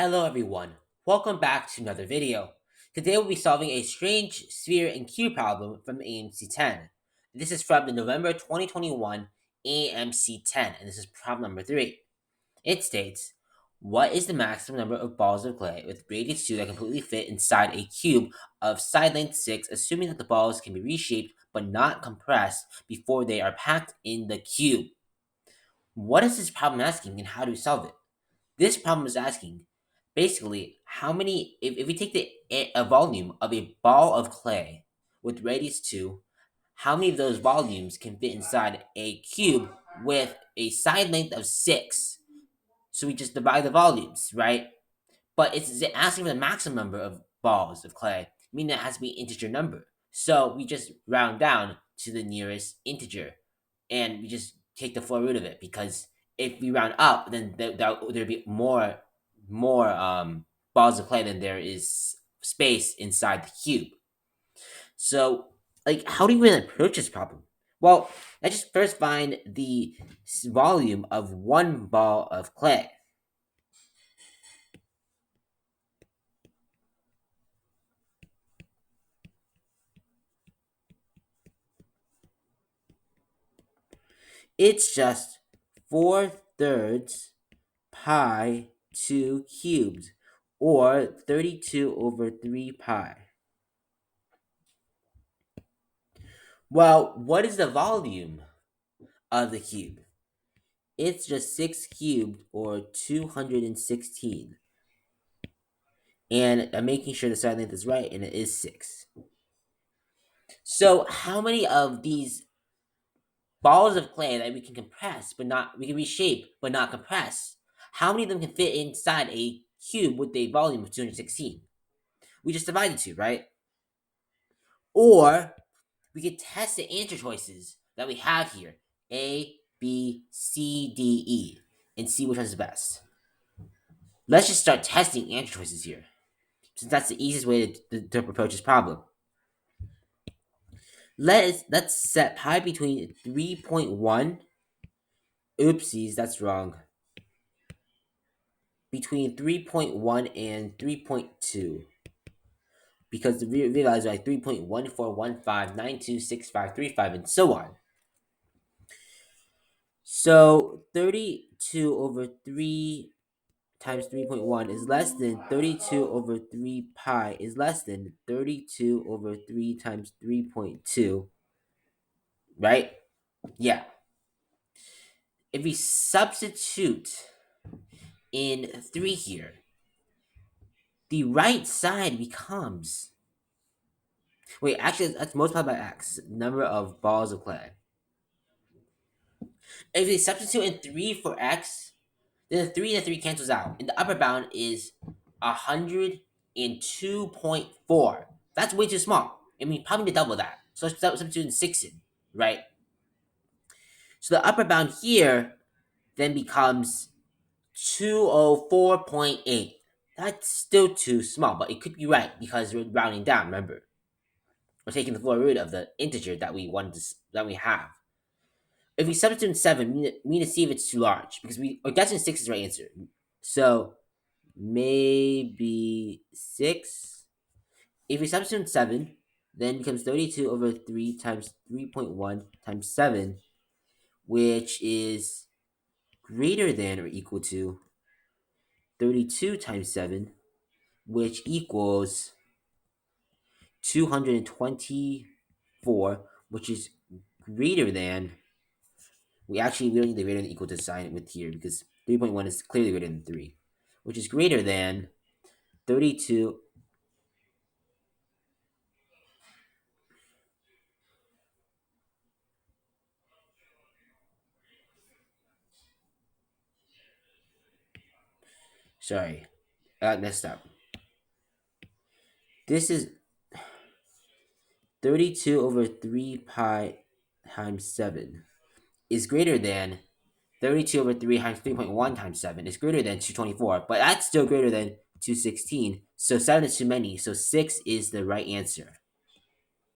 Hello everyone, welcome back to another video. Today we'll be solving a strange sphere and cube problem from AMC 10. This is from the November 2021 AMC 10, and this is problem number 3. It states, what is the maximum number of balls of clay with radius 2 that completely fit inside a cube of side length 6, assuming that the balls can be reshaped but not compressed before they are packed in the cube? What is this problem asking and how do we solve it? This problem is asking basically how many, if we take a volume of a ball of clay with radius 2, how many of those volumes can fit inside a cube with a side length of 6? So we just divide the volumes, right? But it's asking for the maximum number of balls of clay, meaning it has to be an integer number. So we just round down to the nearest integer, and we just take the floor root of it, because if we round up, then there'd be more balls of clay than there is space inside the cube. So, like, how do you even approach this problem? Well, let's just first find the volume of one ball of clay. It's just 4/3 pi 2 cubed, or 32 over 3 pi. Well, what is the volume of the cube? It's just 6 cubed, or 216. And I'm making sure the side length is right, and it is 6. So how many of these balls of clay that we can compress, but not, we can reshape, but not compress, how many of them can fit inside a cube with a volume of 216? We just divide the two, right? Or we could test the answer choices that we have here, A, B, C, D, E, and see which one is best. Let's just start testing answer choices here, since that's the easiest way to approach this problem. Let's set pi between 3.1. Oopsies, that's wrong. Between 3.1 and 3.2. Because the real values are like 3.1415926535 and so on. So 32 over 3 times 3.1 is less than 32 over 3 pi is less than 32 over 3 times 3.2, right? Yeah. If we substitute in 3 here, the right side becomes... Wait, actually, let's multiply by x, number of balls of clay. If we substitute in 3 for x, then the 3 and the 3 cancels out, and the upper bound is 102.4. That's way too small. I mean, probably to double that. So let's substitute in 6 in, right? So the upper bound here then becomes 204.8. That's still too small, but it could be right because we're rounding down, remember? We're taking the floor root of the integer that we have. If we substitute in 7, we need to see if it's too large, because we're guessing 6 is the right answer. So maybe 6. If we substitute in 7, then it becomes 32 over 3 times 3.1 times 7, which is greater than or equal to 32 times 7, which equals 224, which is greater than... we don't need the greater than equal to sign with here, because 3.1 is clearly greater than 3, which is greater than 32. Sorry, I got messed up. This is 32 over 3 pi times 7 is greater than 32 over 3 times 3.1 times 7 is greater than 224, but that's still greater than 216. So 7 is too many, so 6 is the right answer.